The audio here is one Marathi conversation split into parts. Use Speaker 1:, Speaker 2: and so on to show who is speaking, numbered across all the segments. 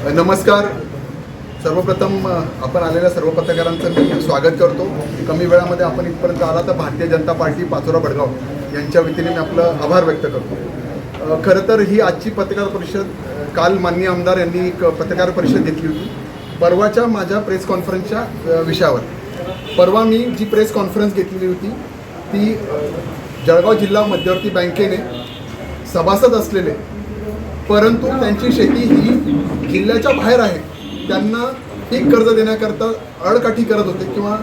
Speaker 1: नमस्कार. सर्वप्रथम आपण आलेल्या सर्व पत्रकारांचं मी स्वागत करतो. कमी वेळामध्ये आपण इथपर्यंत आला तर भारतीय जनता पार्टी पाचोरा भडगाव यांच्या वतीने मी आपलं आभार व्यक्त करतो. खरं तर ही आजची पत्रकार परिषद काल माननीय आमदार यांनी एक पत्रकार परिषद घेतली होती परवाच्या माझ्या प्रेस कॉन्फरन्सच्या विषयावर. परवा मी जी प्रेस कॉन्फरन्स घेतलेली होती ती जळगाव जिल्हा मध्यवर्ती बँकेने सभासद असलेले परंतु त्यांची शेती ही जिल्ह्याच्या बाहेर आहे त्यांना पीक कर्ज देण्याकरता अडकाठी करत होते किंवा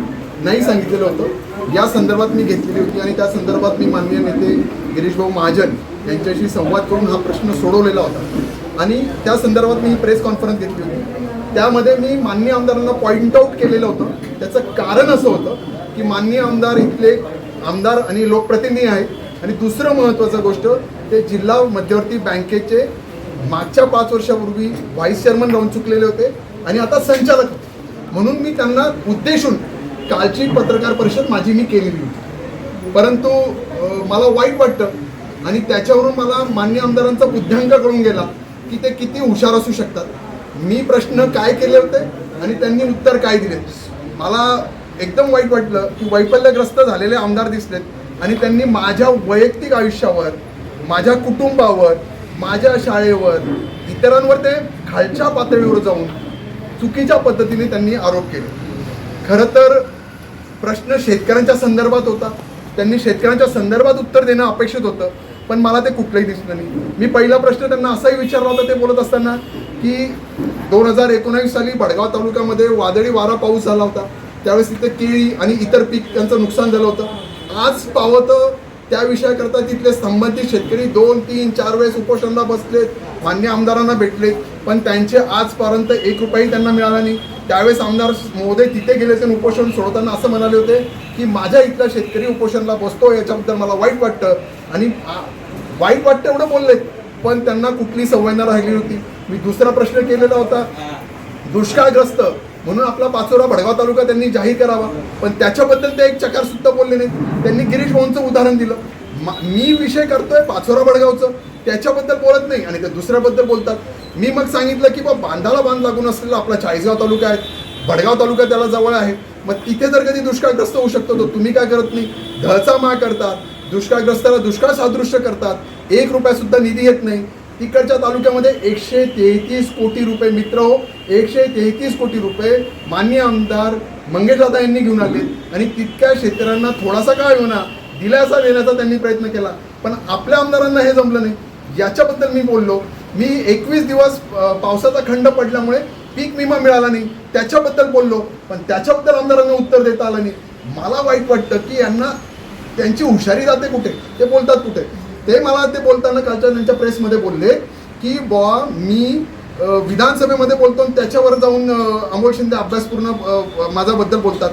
Speaker 1: नाही सांगितलेलं होतं. या संदर्भात मी घेतलेली होती आणि त्या संदर्भात मी माननीय नेते गिरीश भाऊ महाजन यांच्याशी संवाद करून हा प्रश्न सोडवलेला होता आणि त्या संदर्भात मी प्रेस कॉन्फरन्स घेतली होती. त्यामध्ये मी माननीय आमदारांना पॉईंट आऊट केलेलं होतं. त्याचं कारण असं होतं की माननीय आमदार इथले आमदार आणि लोकप्रतिनिधी आहेत आणि दुसरं महत्त्वाचं गोष्ट ते जिल्हा मध्यवर्ती बँकेचे मागच्या 5 वर्षापूर्वी व्हाईस चेअरमन राहून चुकलेले होते आणि आता संचालक होते. म्हणून मी त्यांना उद्देशून कालची पत्रकार परिषद माझी मी केलेली होती. परंतु मला वाईट वाटतं आणि त्याच्यावरून मला मान्य आमदारांचा बुद्ध्यांक कळून गेला की ते किती हुशार असू शकतात. मी प्रश्न काय केले होते आणि त्यांनी उत्तर काय दिले. मला एकदम वाईट वाटलं की वैफल्यग्रस्त झालेले आमदार दिसलेत आणि त्यांनी माझ्या वैयक्तिक आयुष्यावर, माझ्या कुटुंबावर, माझ्या शाळेवर, इतरांवर ते खालच्या पातळीवर जाऊन चुकीच्या पद्धतीने त्यांनी आरोप केले. खरं तर प्रश्न शेतकऱ्यांच्या संदर्भात होता. त्यांनी शेतकऱ्यांच्या संदर्भात उत्तर देणं अपेक्षित होतं पण मला ते कुठलंही दिसलं नाही. मी पहिला प्रश्न त्यांना असाही विचारला होता ते बोलत असताना की 2019 साली भडगाव तालुक्यामध्ये वादळी वारा पाऊस झाला होता. त्यावेळेस तिथे केळी आणि इतर पीक त्यांचं नुकसान झालं होतं. आज पावतं त्या विषयाकरता तिथले संबंधित शेतकरी 2, 3, 4 वेळेस उपोषणाला बसलेत, मान्य आमदारांना भेटले पण त्यांचे आजपर्यंत 1 रुपयाही त्यांना मिळाला नाही. त्यावेळेस आमदार महोदय तिथे गेले ते उपोषण सोडताना असं म्हणाले होते की माझ्या इथला शेतकरी उपोषणाला बसतो याच्याबद्दल मला वाईट वाटतं आणि वाईट वाटतं एवढं बोललेत पण त्यांना कुठली संवेदना राहिली होती. मी दुसरा प्रश्न केलेला होता दुष्काळग्रस्त म्हणून आपला पाचोरा भडगाव तालुका त्यांनी जाहीर करावा पण त्याच्याबद्दल ते एक चकार सुद्धा बोलले नाही. त्यांनी गिरीश भाऊंचं उदाहरण दिलं. मी विषय करतोय पाचोरा भडगावचं त्याच्याबद्दल बोलत नाही आणि ते दुसऱ्याबद्दल बोलतात. मी मग सांगितलं की बांधाला बांध लागून असलेला आपला 40गाव तालुका आहे, भडगाव तालुका त्याला जवळ आहे, मग तिथे जर कधी दुष्काळग्रस्त होऊ शकतो तर तुम्ही काय करत नाही. धळचा मा करतात, दुष्काळग्रस्ताला दुष्काळ सादृश्य करतात, 1 रुपया सुद्धा निधी येत नाही. तिकडच्या तालुक्यामध्ये 133 कोटी रुपये, मित्र हो 133 कोटी रुपये माननीय आमदार मंगेशदादा यांनी घेऊन आले आणि तितक्या शेतकऱ्यांना थोडासा काय होणार दिलासा देण्याचा त्यांनी प्रयत्न केला पण आपल्या आमदारांना हे जमलं नाही. याच्याबद्दल मी बोललो. मी 21 दिवस पावसाचा खंड पडल्यामुळे पीक विमा मिळाला नाही त्याच्याबद्दल बोललो पण त्याच्याबद्दल आमदारांना उत्तर देता आलं नाही. मला वाईट वाटतं की यांना त्यांची हुशारी जाते कुठे, ते बोलतात कुठे. ते मला ते बोलताना कालच्या त्यांच्या प्रेसमध्ये बोलले की मी विधानसभेमध्ये बोलतो आणि त्याच्यावर जाऊन अमोल शिंदे अभ्यासपूर्ण माझ्याबद्दल बोलतात.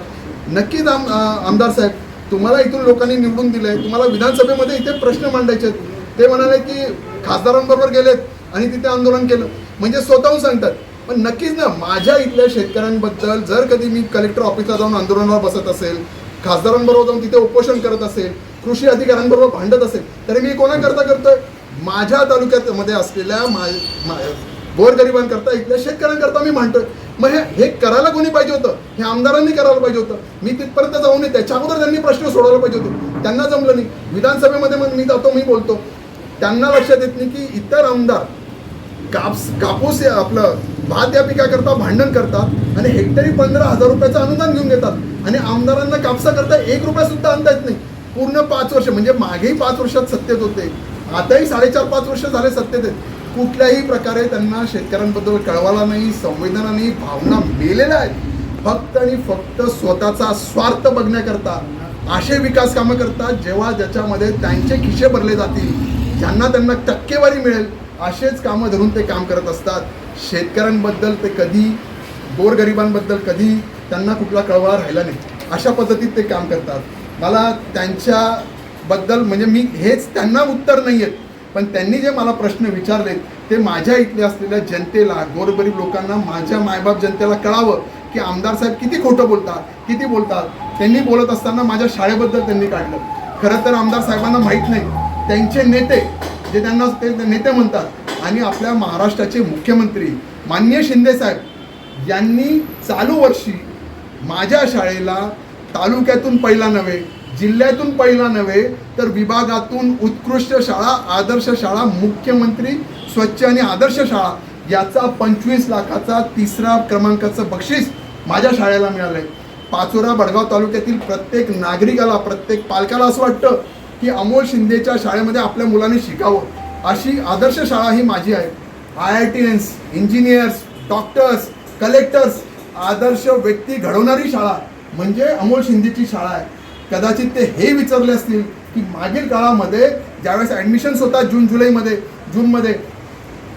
Speaker 1: नक्कीच आमदार साहेब तुम्हाला इथून लोकांनी निवडून दिलं आहे, तुम्हाला विधानसभेमध्ये इथे प्रश्न मांडायचे आहेत. ते म्हणाले की खासदारांबरोबर गेलेत आणि तिथे आंदोलन केलं म्हणजे स्वतःहून सांगतात. पण नक्कीच ना माझ्या इथल्या शेतकऱ्यांबद्दल जर कधी मी कलेक्टर ऑफिसला जाऊन आंदोलनावर बसत असेल, खासदारांबरोबर जाऊन तिथे उपोषण करत असेल, कृषी अधिकाऱ्यांबरोबर भांडत असेल तरी मी कोणाकरता करतोय माझ्या तालुक्यामध्ये असलेल्या गोरगरिबांकरता, इथल्या शेतकऱ्यांकरता मी म्हणतोय. मग हे करायला कोणी पाहिजे होतं, हे आमदारांनी करायला पाहिजे होतं. मी तिथपर्यंत जाऊ नये त्याच्या अगोदर त्यांनी प्रश्न सोडवला पाहिजे होते. त्यांना जमलं नाही. विधानसभेमध्ये मग मी जातो, मी बोलतो, त्यांना लक्षात येत नाही की इतर आमदार कापूस आपलं भात या पिकाकरता भांडण करतात आणि हेक्टरी 15,000 रुपयाचं अनुदान घेऊन देतात आणि आमदारांना कापसाकरता 1 रुपया सुद्धा आणता येत नाही. पूर्ण 5 वर्ष म्हणजे मागेही 5 वर्षात सत्तेत होते, आताही 4.5-5 वर्ष झाले सत्तेत आहेत. कुठल्याही प्रकारे त्यांना शेतकऱ्यांबद्दल कळवाला नाही, संवेदना नाही, भावना मेलेल्या आहेत. फक्त आणि फक्त स्वतःचा स्वार्थ बघण्याकरता असे विकास कामं करतात जेव्हा ज्याच्यामध्ये त्यांचे खिशे भरले जातील, ज्यांना त्यांना टक्केवारी मिळेल असेच कामं धरून ते काम करत असतात. शेतकऱ्यांबद्दल ते कधी, गोरगरिबांबद्दल कधी त्यांना कुठला कळवा राहिला नाही. अशा पद्धतीत ते काम करतात. मला त्यांच्याबद्दल म्हणजे मी हेच त्यांना उत्तर नाही आहेत पण त्यांनी जे मला प्रश्न विचारले ते माझ्या इथले असलेल्या जनतेला, गोरगरीब लोकांना, माझ्या मायबाप जनतेला कळावं की आमदार साहेब किती खोटं बोलतात, किती बोलतात. त्यांनी बोलत असताना माझ्या शाळेबद्दल त्यांनी काढलं. खरं तर आमदार साहेबांना माहीत नाही त्यांचे नेते जे त्यांना ते नेते म्हणतात आणि आपल्या महाराष्ट्राचे मुख्यमंत्री माननीय शिंदेसाहेब यांनी चालू वर्षी माझ्या शाळेला तालुक्यातून पहिला नव्हे, जिल्ह्यातून पहिला नव्हे, तर विभागातून उत्कृष्ट शाळा, आदर्श शाळा, मुख्यमंत्री स्वच्छ आणि आदर्श शाळा याचा 25 लाखाचा 3रा क्रमांकाचं बक्षीस माझ्या शाळेला मिळालं आहे. पाचोरा बडगाव तालुक्यातील प्रत्येक नागरिकाला, प्रत्येक पालकाला असं वाटतं की अमोल शिंदेच्या शाळेमध्ये आपल्या मुलांनी शिकावं. अशी आदर्श शाळा ही माझी आहे. IITians, इंजिनियर्स, डॉक्टर्स, कलेक्टर्स, आदर्श व्यक्ती घडवणारी शाळा म्हणजे अमोल शिंदेची शाळा आहे. कदाचित ते हे विचारले असतील की मागील काळामध्ये ज्यावेळेस ॲडमिशन्स होतात जूनमध्ये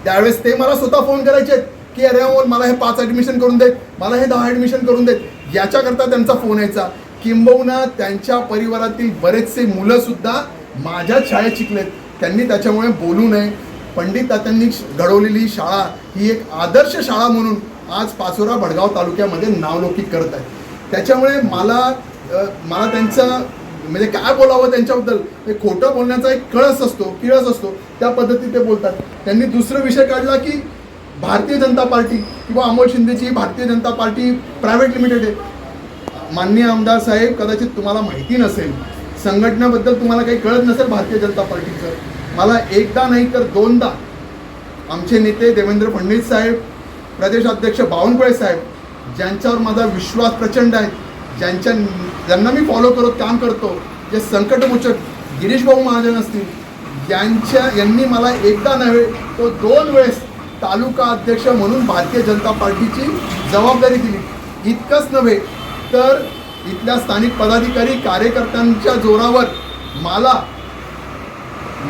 Speaker 1: त्यावेळेस ते मला स्वतः फोन करायचे की अरे अमोल मला हे 5 ॲडमिशन करून देत, मला हे 10 ॲडमिशन करून देत. याच्याकरता त्यांचा फोन यायचा. किंबहुना त्यांच्या परिवारातील बरेचसे मुलंसुद्धा माझ्याच शाळेत शिकलेत. त्यांनी त्याच्यामुळे बोलू नये. पंडित तात्यांनी घडवलेली शाळा ही एक आदर्श शाळा म्हणून आज पाचोरा बडगाव तालुक्यामध्ये नावलौकिक करत आहे. त्याच्यामुळे मला त्यांचं म्हणजे काय बोलावं त्यांच्याबद्दल, ते खोटं बोलण्याचा एक किळस असतो त्या पद्धतीत ते बोलतात. त्यांनी दुसरा विषय काढला की भारतीय जनता पार्टी किंवा Amol शिंदेची Bharatiya Janata party private limited आहे. माननीय आमदार साहेब, कदाचित तुम्हाला माहिती नसेल, संघटनेबद्दल तुम्हाला काही कळत नसेल भारतीय जनता पार्टीचं. मला एकदा नाही तर 2दा आमचे नेते देवेंद्र फडणवीस साहेब, प्रदेशाध्यक्ष बावनकुळे साहेब, ज्यांच्यावर माझा विश्वास प्रचंड आहे, ज्यांना मी फॉलो काम करतो, जे संकटमोचक गिरीश भाऊ महाजन असतील, यांनी मला एकदा नव्हे तो 2 वेळेस तालुका अध्यक्ष म्हणून भारतीय जनता पार्टीची जबाबदारी दिली. इतकंच नव्हे तर इथल्या स्थानिक पदाधिकारी कार्यकर्त्यांच्या जोरावर मला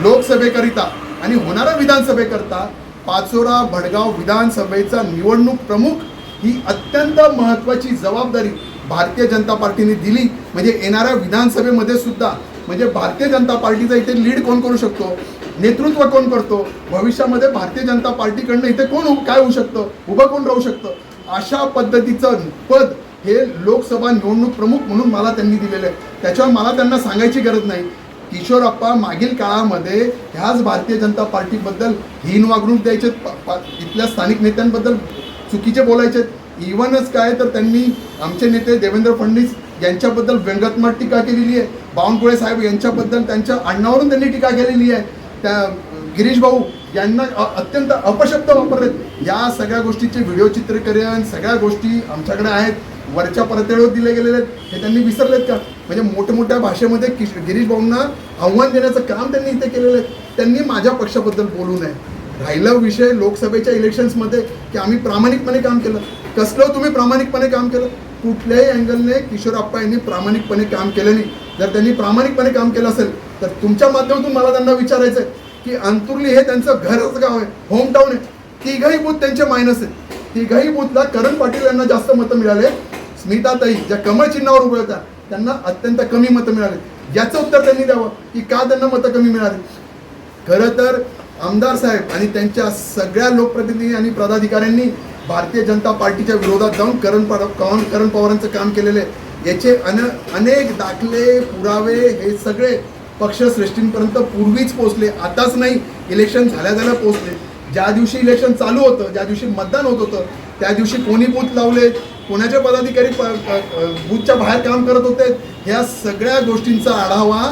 Speaker 1: लोकसभेकरिता आणि होणाऱ्या विधानसभेकरता पाचोरा भडगाव विधानसभेचा निवडणूक प्रमुख ही अत्यंत महत्त्वाची जबाबदारी भारतीय जनता पार्टीने दिली. म्हणजे येणाऱ्या विधानसभेमध्ये सुद्धा म्हणजे भारतीय जनता पार्टीचा इथे लीड कोण करू शकतो, नेतृत्व कोण करतो, भविष्यामध्ये भारतीय जनता पार्टीकडनं इथे काय होऊ शकतं, उभं कोण राहू शकतं, अशा पद्धतीचं पद हे लोकसभा निवडणूक प्रमुख म्हणून मला त्यांनी दिलेलं आहे. त्याच्यावर मला त्यांना सांगायची गरज नाही. किशोरप्पा मागील काळामध्ये ह्याच भारतीय जनता पार्टीबद्दल हीन वागणूक द्यायचे, इथल्या स्थानिक नेत्यांबद्दल चुकीचे बोलायचे. इव्हनच काय तर त्यांनी आमचे नेते देवेंद्र फडणवीस यांच्याबद्दल व्यंगात्मक टीका केलेली आहे. बावनकुळे साहेब यांच्याबद्दल त्यांच्या आडनावावरून त्यांनी टीका केलेली आहे. त्या गिरीश भाऊ यांना अत्यंत अपशब्द वापरलेत. या सगळ्या गोष्टीचे व्हिडिओ चित्रीकरण सगळ्या गोष्टी आमच्याकडे आहेत, वरच्या परतेवर दिले गेलेले आहेत. हे त्यांनी विसरलेत का? म्हणजे मोठमोठ्या भाषेमध्ये गिरीश भाऊंना आव्हान देण्याचं काम त्यांनी इथे केलेलं आहे. त्यांनी माझ्या पक्षाबद्दल बोलू नये. राहिलं विषय लोकसभेच्या इलेक्शन्समध्ये की आम्ही प्रामाणिकपणे काम केलं. कसलं तुम्ही प्रामाणिकपणे काम केलं? कुठल्याही अँगलने किशोरप्पा यांनी प्रामाणिकपणे काम केलं नाही. जर त्यांनी प्रामाणिकपणे काम केलं असेल तर तुमच्या माध्यमातून मला त्यांना विचारायचं आहे की अंतुर्ली हे त्यांचं घरच गाव आहे, होमटाऊन आहे. 3घही बूथ त्यांचे मायनस आहेत. 3घही बूथला करण पाटील यांना जास्त मतं मिळाले. स्मिताताई ज्या कमळ चिन्हावर उभ्या होत्या त्यांना अत्यंत कमी मतं मिळाले. याचं उत्तर त्यांनी द्यावं की का त्यांना मतं कमी मिळाली. खरं तर आमदार साहेब आणि त्यांच्या सगळ्या लोकप्रतिनिधी आणि पदाधिकाऱ्यांनी भारतीय जनता पार्टीच्या विरोधात जाऊन करण पवारांचं काम केलेलं आहे. याचे अनेक दाखले, पुरावे हे सगळे पक्षश्रेष्ठींपर्यंत पूर्वीच पोहोचले, आताच नाही, इलेक्शन झाल्या पोहोचले. ज्या दिवशी इलेक्शन चालू होतं, ज्या दिवशी मतदान होत होतं, त्या दिवशी कोणी बूथ लावले, कोणाचे पदाधिकारी बूथच्या बाहेर काम करत होते, ह्या सगळ्या गोष्टींचा आढावा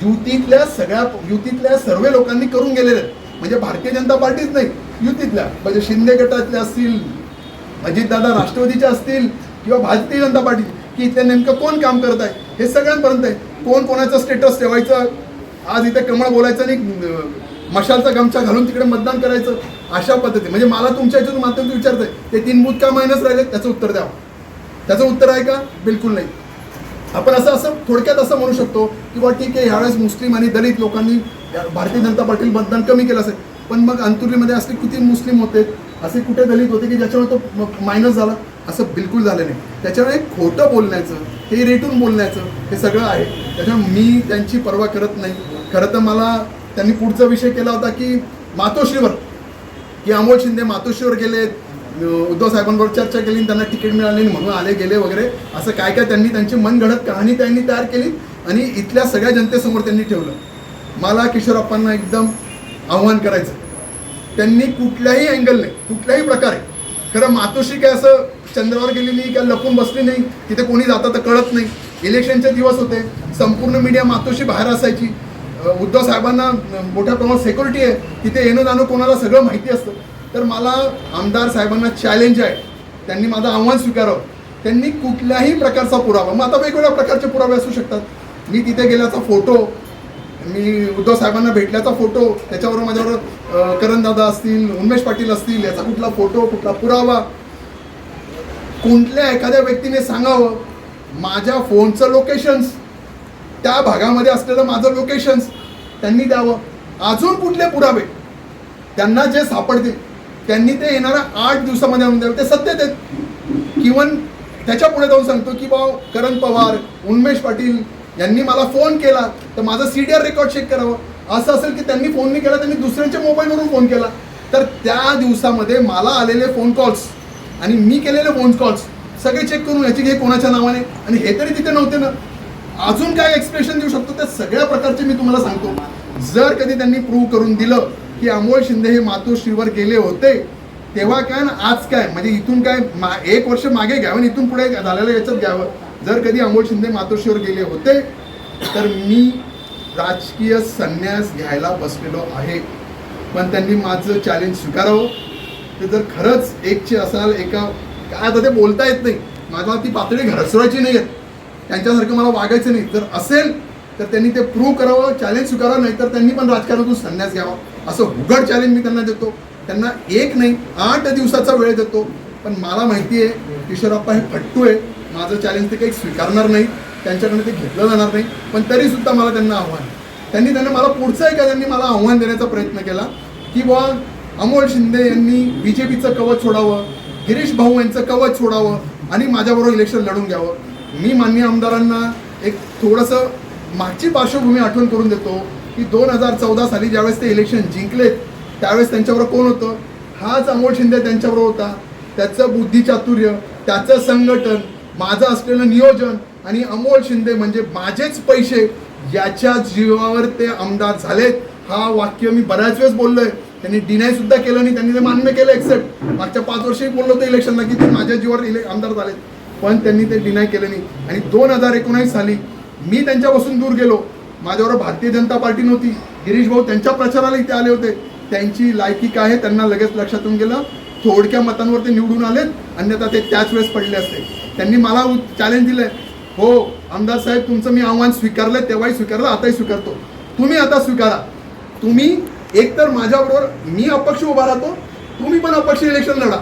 Speaker 1: युतीतल्या सर्व लोकांनी करून गेलेले आहेत. म्हणजे भारतीय जनता पार्टीच नाही, युतीतल्या म्हणजे शिंदे गटातल्या असतील, अजितदादा राष्ट्रवादीचे असतील किंवा भारतीय जनता पार्टी की इथे नेमकं कोण काम करत आहे हे सगळ्यांपर्यंत आहे. कोण कोणाचं स्टेटस ठेवायचं, आज इथे कमळ बोलायचं आणि मशालचा गमछा घालून तिकडे मतदान करायचं, अशा पद्धती. म्हणजे मला तुमच्या याच्यातून माध्यमातून विचारतंय ते 3 बूथ का मायनस राहिले, त्याचं उत्तर द्यावं. त्याचं उत्तर आहे का? बिलकुल नाही. आपण असं थोडक्यात असं म्हणू शकतो की बा ठीक आहे, ह्यावेळेस मुस्लिम आणि दलित लोकांनी भारतीय जनता पार्टीला मतदान कमी केलं असेल, पण मग अंतुर्लीमध्ये असले किती मुस्लिम होते, असे कुठे दलित होते की ज्याच्यामुळे तो मायनस झाला? असं बिलकुल झालं नाही. त्याच्यामुळे खोटं बोलण्याचं, हे रेटून बोलण्याचं हे सगळं आहे. त्याच्यामुळे मी त्यांची पर्वा करत नाही. खरं तर मला त्यांनी पुढचा विषय केला होता की मातोश्रीवर, की अमोल शिंदे मातोश्रीवर गेले, उद्धव साहेबांबरोबर चर्चा केली, त्यांना तिकीट मिळाली म्हणून आले गेले वगैरे, असं काय त्यांनी त्यांची मनगढत कहाणी त्यांनी तयार केली आणि इथल्या सगळ्या जनतेसमोर त्यांनी ठेवलं. मला किशोरप्पांना एकदम आव्हान करायचं त्यांनी कुठल्याही अँगलने कुठल्याही प्रकारे, खरं मातोश्री काय असं चंद्रावर गेलेली काय लपून बसली नाही, तिथे कोणी जातं तर कळत नाही. इलेक्शनचे दिवस होते, संपूर्ण मीडिया मातोश्री बाहेर असायची. उद्धव साहेबांना मोठ्या प्रमाणात सिक्युरिटी आहे, तिथे येणं जाणं कोणाला सगळं माहिती असतं. तर मला आमदार साहेबांना चॅलेंज आहे, त्यांनी माझं आव्हान स्वीकारावं. त्यांनी कुठल्याही प्रकारचा पुरावा, मग आता वेगवेगळ्या प्रकारचे पुरावे असू शकतात. मी तिथे गेल्याचा फोटो, मी उद्धव साहेबांना भेटल्याचा फोटो, त्याच्यावर माझ्यावर करणदादा असतील, उन्मेष पाटील असतील, याचा कुठला फोटो, कुठला पुरावा, कुठल्या एखाद्या व्यक्तीने सांगावं. माझ्या फोनचं लोकेशन्स, त्या भागामध्ये असलेलं माझं लोकेशन्स त्यांनी द्यावं. अजून कुठले पुरावे त्यांना जे सापडतील त्यांनी ते येणाऱ्या 8 दिवसामध्ये आणून द्यावे. ते सत्य आहेत. किंवा त्याच्या पुढे जाऊन सांगतो की बा करण पवार, उन्मेष पाटील यांनी मला फोन केला तर माझं CDR रेकॉर्ड चेक करावं. असं असेल की त्यांनी फोन नाही केला, त्यांनी दुसऱ्यांच्या मोबाईलवरून फोन केला, तर त्या दिवसामध्ये मला आलेले फोन कॉल्स आणि मी केलेले फोन कॉल्स सगळे चेक करून याची हे कोणाच्या नावाने, आणि हे तरी तिथे नव्हते ना. अजून काय एक्सप्रेशन देऊ शकतो त्या सगळ्या प्रकारचे मी तुम्हाला सांगतो. जर कधी त्यांनी प्रूव्ह करून दिलं की अमोल शिंदे हे मातोश्रीवर गेले होते, तेव्हा काय ना आज काय, म्हणजे इथून काय 1 वर्ष मागे घ्यावं, इथून पुढे झालेलं याच्यात घ्यावं. जर कधी अमोल शिंदे मातोश्रीवर गेले होते तर मी राजकीय संन्यास घ्यायला बसलेलो आहे. पण त्यांनी माझं चॅलेंज स्वीकारावं. ते जर खरंच एकचे असाल, एका काय आता ते बोलता येत नाही, माझ्या ती पातळी घरसवायची नाही आहेत, त्यांच्यासारखं मला वागायचं नाही. जर असेल तर त्यांनी ते प्रूव्ह करावं, चॅलेंज स्वीकारावं, नाही तर त्यांनी पण राजकारणातून संन्यास घ्यावा. असं उघड चॅलेंज मी त्यांना देतो. त्यांना 1 नाही 8 दिवसाचा वेळ देतो. पण मला माहिती आहे किशोरप्पा हे फट्टू आहे, माझं चॅलेंज ते काही स्वीकारणार नाही, त्यांच्याकडे ते घेतलं जाणार नाही. पण तरीसुद्धा मला त्यांना आव्हान, त्यांना मला पुढचं आहे का, त्यांनी मला आव्हान देण्याचा प्रयत्न केला की बुवा अमोल शिंदे यांनी BJPचं कवच सोडावं, गिरीश भाऊ यांचं कवच सोडावं आणि माझ्याबरोबर इलेक्शन लढून घ्यावं. मी माननीय आमदारांना एक थोडंसं मागची पार्श्वभूमी आठवण करून देतो की 2014 साली ज्यावेळेस ते इलेक्शन जिंकलेत त्यावेळेस त्यांच्याबरोबर कोण होतं? हाच अमोल शिंदे त्यांच्याबरोबर होता. त्याचं बुद्धिचातुर्य, त्याचं संघटन, माझं असलेलं नियोजन आणि अमोल शिंदे म्हणजे माझेच पैसे, याच्या जीवावर ते आमदार झालेत. हा वाक्य मी बऱ्याच वेळेस बोललोय. त्यांनी डिनाय सुद्धा केलं नाही, त्यांनी ते मान्य केलं, एक्सेप्ट. मागच्या 5 वर्षही बोललो होतं इलेक्शनला की ते माझ्या जीवावर आमदार झालेत, पण त्यांनी ते डिनाय केलं नाही. आणि 2019 साली मी त्यांच्यापासून दूर गेलो, माझ्यावर भारतीय जनता पार्टी नव्हती, गिरीश भाऊ त्यांच्या प्रचाराला इथे आले होते. त्यांची लायकी काय आहे त्यांना लगेच लक्षातून गेलं, थोडक्या मतांवर ते निवडून आलेत, अन्यथा ते त्याच वेळेस पडले असते. त्यांनी मला चॅलेंज दिलंय, हो आमदार साहेब तुमचं मी आव्हान स्वीकारलंय, तेव्हाही स्वीकारलं, आताही स्वीकारतो. तुम्ही आता स्वीकारा. तुम्ही एकतर माझ्याबरोबर, मी अपक्ष उभा राहतो, तुम्ही पण अपक्ष इलेक्शन लढा.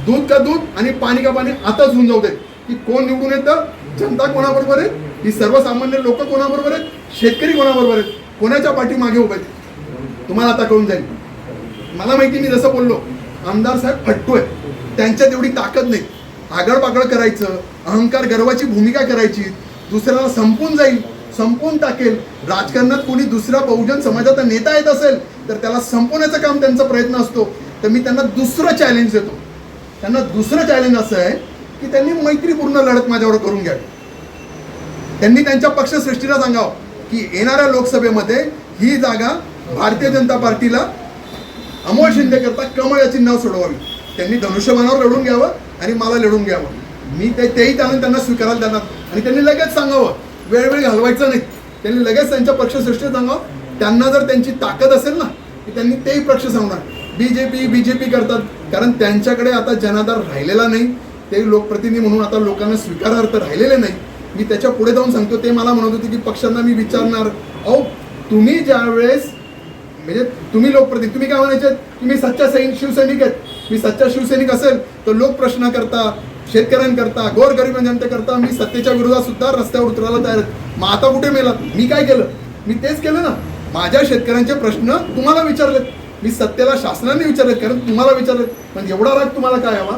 Speaker 1: दूध का दूध आणि पाणी का पाणी आताच होऊन जाऊ देत की कोण निवडून येतं, जनता कोणाबरोबर आहे, ही सर्वसामान्य लोक कोणाबरोबर आहेत, शेतकरी कोणाबरोबर आहेत, कोणाच्या पाठीमागे उभे आहेत, तुम्हाला आता कळून जाईल. मला माहिती, मी जसं बोललो आमदार साहेब फट्टू आहे, त्यांच्यात एवढी ताकद नाही. आगळपागळ करायचं, अहंकार गर्वाची भूमिका करायची, दुसऱ्याला संपून जाईल, संपून टाकेल. राजकारणात कोणी दुसरा बहुजन समाजाचा नेता येत असेल तर त्याला संपवण्याचं काम त्यांचा प्रयत्न असतो. तर मी त्यांना दुसरं चॅलेंज देतो. त्यांना दुसरं चॅलेंज असं आहे की त्यांनी मैत्रीपूर्ण लढत माझ्यावर करून घ्यावी. त्यांनी त्यांच्या पक्षश्रेष्ठीला सांगावं की येणाऱ्या लोकसभेमध्ये ही जागा भारतीय जनता पार्टीला अमोल शिंदे करता कमळ या चिन्हावर सोडवावी. त्यांनी धनुष्यबाणावर लढून घ्यावं आणि मला लढून घ्यावं. मी तेही त्यांना स्वीकारायला देणार. आणि त्यांनी लगेच सांगावं, वेळ घालवायचं नाही. त्यांनी लगेच त्यांच्या पक्षश्रेष्ठी सांगावं. त्यांना जर त्यांची ताकद असेल ना की त्यांनी तेही पक्ष सांगणार. बीजेपी करतात, कारण त्यांच्याकडे आता जनाधार राहिलेला नाही. ते लोकप्रतिनिधी म्हणून आता लोकांना स्वीकारार्थ राहिलेले नाही. मी त्याच्या पुढे जाऊन सांगतो, ते मला म्हणत होते की पक्षांना मी विचारणार, अहो तुम्ही ज्या वेळेस, म्हणजे तुम्ही लोकप्रतिनिधी, तुम्ही काय म्हणायचे की मी सच्चा शिवसैनिक आहेत. मी सच्चा शिवसैनिक असेल तर लोक प्रश्न करता, शेतकऱ्यांकरता, गोरगरीब जनतेकरता मी सत्तेच्या विरोधात सुद्धा रस्त्यावर उतरायला तयार आहेत. मग आता कुठे मेलात? मी काय केलं? मी तेच केलं ना. माझ्या शेतकऱ्यांचे प्रश्न तुम्हाला विचारलेत, मी सत्तेला शासनाने विचारलेत, कारण तुम्हाला विचारलेत. पण एवढा राग तुम्हाला काय हवा?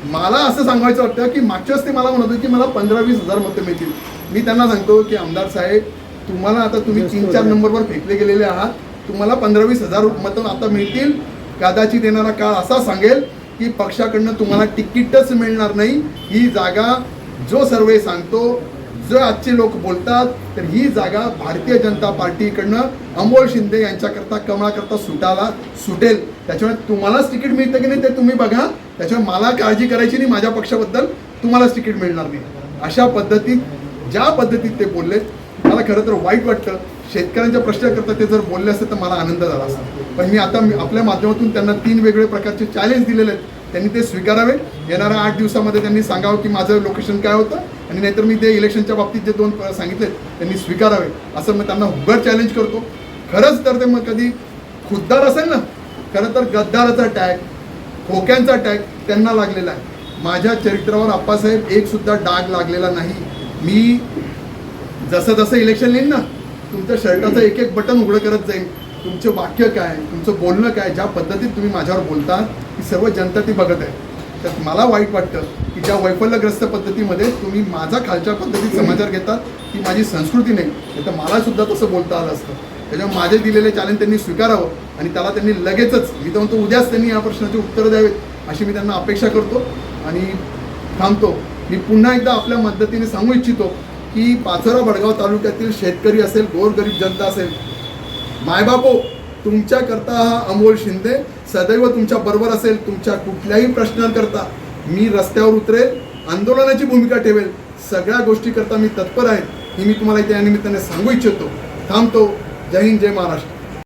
Speaker 1: मला असं सांगायचं वाटतं की मागच्याच ते मला म्हणत होते की मला 15-20 हजार मतं मिळतील. मी त्यांना सांगतो की आमदार साहेब, तुम्हाला आता तुम्ही 3-4 नंबरवर फेकले गेलेले आहात, तुम्हाला 15-20 हजार मतं आता मिळतील. कदाचित येणारा काळ असा सांगेल की पक्षाकडनं तुम्हाला तिकीटच मिळणार नाही. ही जागा जो सर्वे सांगतो, जो आजचे लोक बोलतात तर ही जागा भारतीय जनता पार्टीकडनं अमोल शिंदे यांच्याकरता कमळाकरता सुटेल. त्याच्यामुळे तुम्हालाच तिकीट मिळतं की नाही ते तुम्ही बघा. त्याच्यामुळे मला काळजी करायची नाही, माझ्या पक्षाबद्दल तुम्हालाच तिकीट मिळणार नाही. अशा पद्धतीत ज्या पद्धतीत ते बोलले मला खरं तर वाईट वाटतं. शेतकऱ्यांच्या प्रश्नाकरता ते जर बोलले असते तर मला आनंद झाला असता. पण मी आता आपल्या माध्यमातून त्यांना 3 वेगवेगळे प्रकारचे चॅलेंज दिलेले आहेत. त्यांनी ते स्वीकारावे. येणाऱ्या 8 दिवसामध्ये त्यांनी सांगावं की माझं लोकेशन काय होतं आणि नाहीतर मी ते इलेक्शनच्या बाबतीत जे 2 सांगितले त्यांनी स्वीकारावे असं मी त्यांना उघड चॅलेंज करतो. खरंच तर ते मग कधी खुद्दार असेल ना, खरं तर गद्दाराचा टॅग, खोक्यांचा टॅग त्यांना लागलेला आहे. माझ्या चरित्रावर आप्पासाहेब एक सुद्धा डाग लागलेला नाही. मी जसं जसं इलेक्शन येईल ना तुमच्या शर्टाचं एक एक बटन उघडं करत जाईल. तुमचं वाक्य काय, तुमचं बोलणं काय, ज्या पद्धतीत तुम्ही माझ्यावर बोलता ही सर्व जनता ती बघत आहे. तर मला वाईट वाटतं की ज्या वैफल्यग्रस्त पद्धतीमध्ये तुम्ही माझा खालच्या पद्धतीत समाचार घेतात ती माझी संस्कृती नाही. तर मला सुद्धा तसं बोलता आलं असतं. त्याच्यामुळे माझे दिलेले चॅलेंज त्यांनी स्वीकारावं आणि त्याला त्यांनी लगेचच, मी तर म्हणतो उद्याच त्यांनी या प्रश्नाची उत्तरं द्यावेत अशी मी त्यांना अपेक्षा करतो आणि थांबतो. मी पुन्हा एकदा आपल्या मदतीने सांगू इच्छितो की पाचोरा बडगाव तालुक्यातील शेतकरी असेल, गोरगरीब जनता असेल, मायबापो, तुमच्याकरता हा अमोल शिंदे सदैव तुमच्या बरोबर असेल. तुमच्या कुठल्याही प्रश्नांकरता मी रस्त्यावर उतरेल, आंदोलनाची भूमिका ठेवेल, सगळ्या गोष्टीकरता मी तत्पर आहे. ही मी तुम्हाला इथे या निमित्ताने सांगू इच्छितो. थांबतो. जय हिंद, जय महाराष्ट्र.